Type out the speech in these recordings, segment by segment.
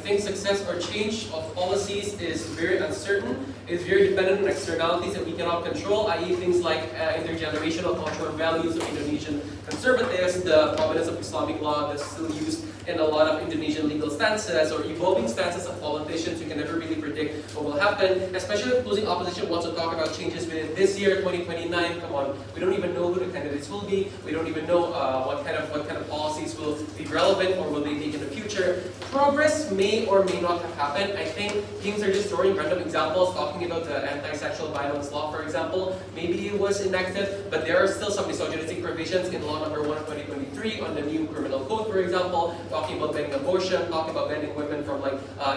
think success or change of policies is very uncertain. It's very dependent on externalities that we cannot control, i.e. things like intergenerational cultural values of Indonesian conservatives, the prominence of Islamic law that's still used in a lot of Indonesian legal stances, or evolving stances of politicians. You can never really predict what will happen, especially if opposing opposition wants to talk about changes within this year, 2029. Come on, we don't even know who the candidates will be. We don't even know what kind of policies will be relevant or will they take in the future. Progress may or may not have happened. I think things are just throwing random examples, talking about the anti-sexual violence law, for example. Maybe it was enacted, but there are still some misogynistic provisions in Law Number 1 of 2023 on the new criminal code, for example, talking about banning abortion, talking about banning women from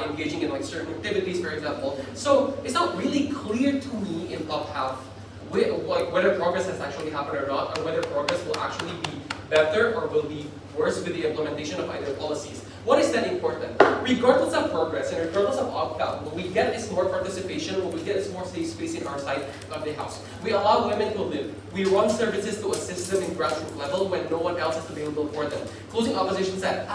engaging in certain activities, for example. So it's not really clear to me in top half whether progress has actually happened or not, or whether progress will actually be better or will be worse with the implementation of either policies. What is that important? Regardless of progress and regardless of outcome, what we get is more participation, what we get is more safe space in our side of the house. We allow women to live. We run services to assist them in grassroots level when no one else is available for them. Closing opposition said,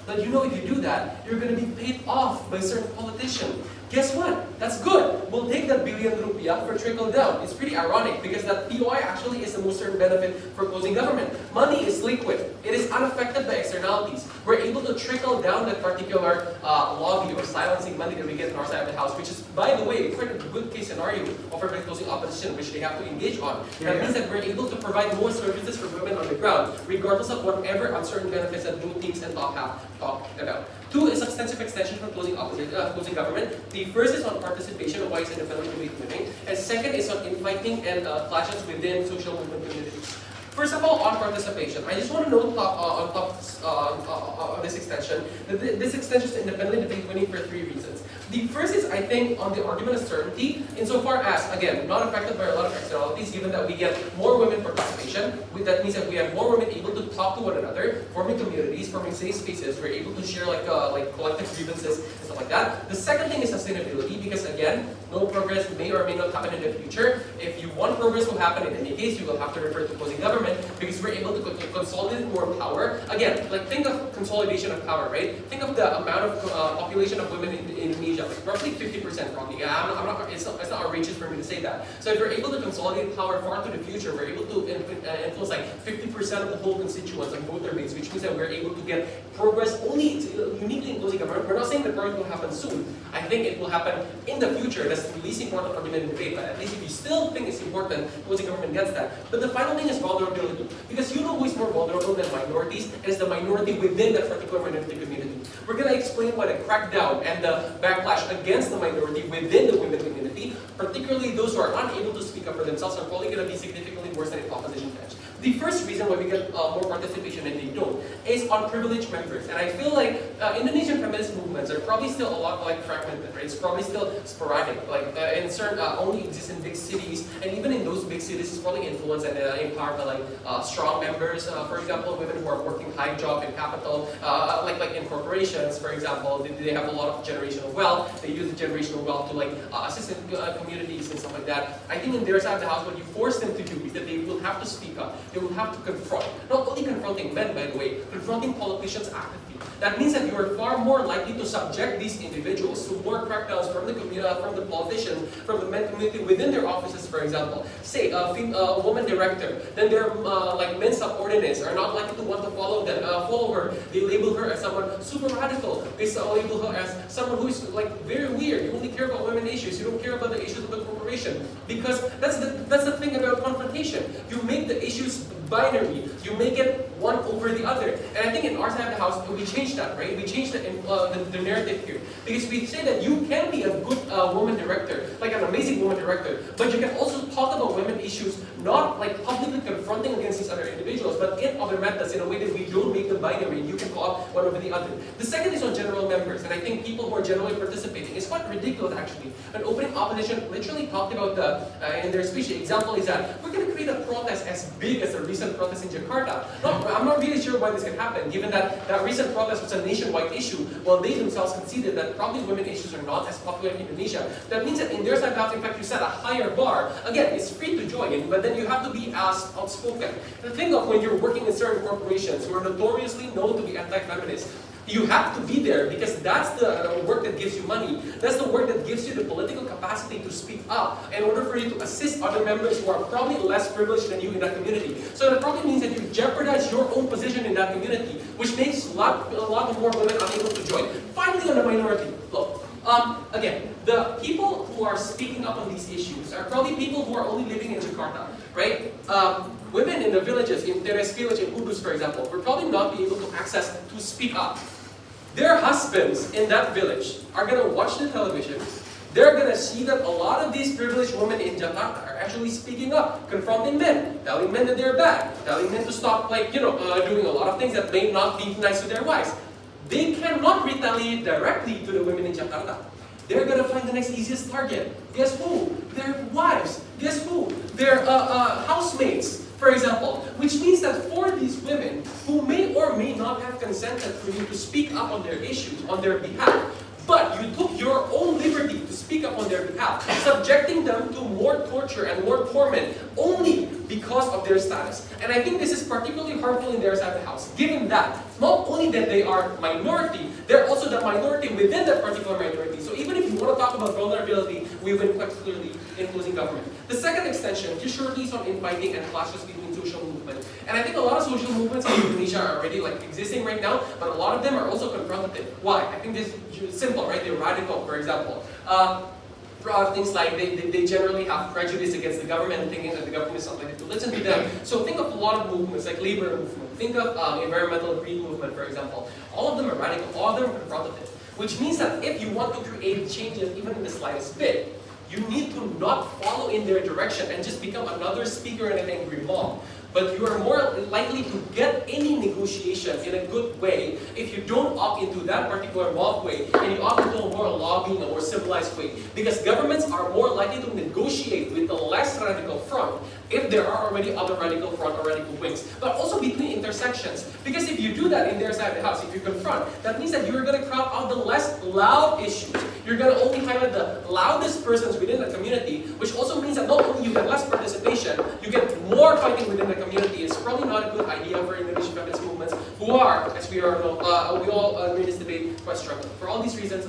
but you know if you do that, you're going to be paid off by a certain politician. Guess what? That's good. We'll take that billion rupiah for trickle down. It's pretty ironic because that POI actually is the most certain benefit for closing government. Money is liquid. It is unaffected by externalities. We're able to trickle down that particular lobby or silencing money that we get in our side of the house, which is, by the way, quite a good case scenario offered by closing opposition, which they have to engage on. That means that we're able to provide more services for women on the ground, regardless of whatever uncertain benefits that both teams and top half talk about. Two is substantive extension from closing government. The first is on participation, why it's independent debate winning, and second is on infighting and clashes within social movement communities. First of all, on participation, I just want to note on top of this extension that this extension is independent debate winning for three reasons. The first is, I think, on the argument of certainty, insofar as, again, not affected by a lot of externalities, given that we get more women participation. That means that we have more women able to talk to one another, forming communities, forming safe spaces. We're able to share like collective grievances and stuff like that. The second thing is sustainability, because again, no progress may or may not happen in the future. If you want progress to happen in any case, you will have to refer to closing government, because we're able to consolidate more power. Again, think of consolidation of power, right? Think of the amount of population of women in Indonesia, like roughly 50% probably. It's not outrageous for me to say that. So if we're able to consolidate power far into the future, we're able to influence like 50% of the whole constituents and voter base, which means that we're able to get progress only uniquely in closing government. We're not saying that progress will happen soon. I think it will happen in the future. That's the least important argument in debate, but at least if you still think it's important, closing government gets that. But the final thing is vulnerability, because you know who is more vulnerable than minorities? It is the minority within that particular minority community. We're going to explain why the crackdown and the backlash against the minority within the women community, particularly those who are unable to speak up for themselves, are probably going to be significantly worse than if opposition edge. The first reason why we get more participation and they don't is on privileged members. And I feel like Indonesian feminist movements are probably still a lot fragmented, right? It's probably still sporadic, in certain only exists in big cities, and even in those big cities, it's probably influenced and empowered by strong members. For example, women who are working high job in capital, like in corporations, for example, they have a lot of generational wealth. They use the generational wealth to assist in communities and stuff like that. I think in their side of the house, what you force them to do is that they will have to speak up. They will have to confront, not only confronting men, by the way, confronting politicians actively. That means that you are far more likely to subject these individuals to more crackdowns from the community, from the politicians, from the men community within their offices, for example. Say a woman director, then their men subordinates are not likely to want to follow her. They label her as someone super radical. They label her as someone who is very weird. You only care about women issues. You don't care about the issues of the corporation, because that's the thing about confrontation. You make the issues binary. You make it one over the other. And I think in our side of the house, we changed that, right? We changed the narrative here. Because we say that you can be a good woman director, like an amazing woman director, but you can also talk about women issues, not publicly confronting against these other individuals, but in other methods, in a way that we don't make them binary. You can call out one over the other. The second is on general members, and I think people who are generally participating. It's quite ridiculous, actually. An opening opposition literally talked about in their speech. The example is that we're going to create a protest as big as the recent protest in Jakarta. I'm not really sure why this can happen, given that that recent protest was a nationwide issue, while they themselves conceded that probably women issues are not as popular in Indonesia. That means that in their side of the house, in fact, you set a higher bar. Again, it's free to join, but then you have to be as outspoken. The thing of when you're working in certain corporations who are notoriously known to be anti-feminist, You have to be there because that's the work that gives you money. That's the work that gives you the political capacity to speak up in order for you to assist other members who are probably less privileged than you in that community. So that probably means that you jeopardize your own position in that community, which makes a lot more women unable to join. Finally, on the minority, look. Again, the people who are speaking up on these issues are probably people who are only living in Jakarta, right? Women in the villages, in Teres village in Kudus, for example, will probably not be able to access to speak up. Their husbands in that village are going to watch the television. They're going to see that a lot of these privileged women in Jakarta are actually speaking up, confronting men, telling men that they're bad, telling men to stop, doing a lot of things that may not be nice to their wives. They cannot retaliate directly to the women in Jakarta. They're going to find the next easiest target. Guess who? Their wives. Guess who? Their housemates, for example. Which means that for these women who may or may not have consented for you to speak up on their issues, on their behalf, but you took your own liberty to speak up on their behalf, subjecting them to more torture and more torment only because of their status. And I think this is particularly harmful in their side of the house, given that not only that they are minority, they're also the minority within that particular minority. So even if you want to talk about vulnerability, we win quite clearly in closing government. The second extension, just shortly, is on infighting and clashes between social movements. And I think a lot of social movements in Indonesia are already existing right now, but a lot of them are also confrontative. Why? I think this is simple, right? They're radical, for example. Things like they generally have prejudice against the government, thinking that the government is not likely to listen to them. So think of a lot of movements, like labor movement. Think of environmental green movement, for example. All of them are radical, all of them are confrontative. Which means that if you want to create changes, even in the slightest bit, you need to not follow in their direction and just become another speaker in an angry mob. But you are more likely to get any negotiation in a good way if you don't opt into that particular mob way and you opt into a more lobbying, a more civilized way. Because governments are more likely to negotiate with the less radical front if there are already other radical front or radical wings. But also between intersections. Because if you do that in their side of the house, if you confront, that means that you're going to crowd out the less loud issues. You're going to only highlight the loudest persons within the community, which also means that not only you get less participation, you get more fighting within the community. It's probably not a good idea for Indonesian feminist movements who are, as we all agree in this debate, quite struggling. For all these reasons,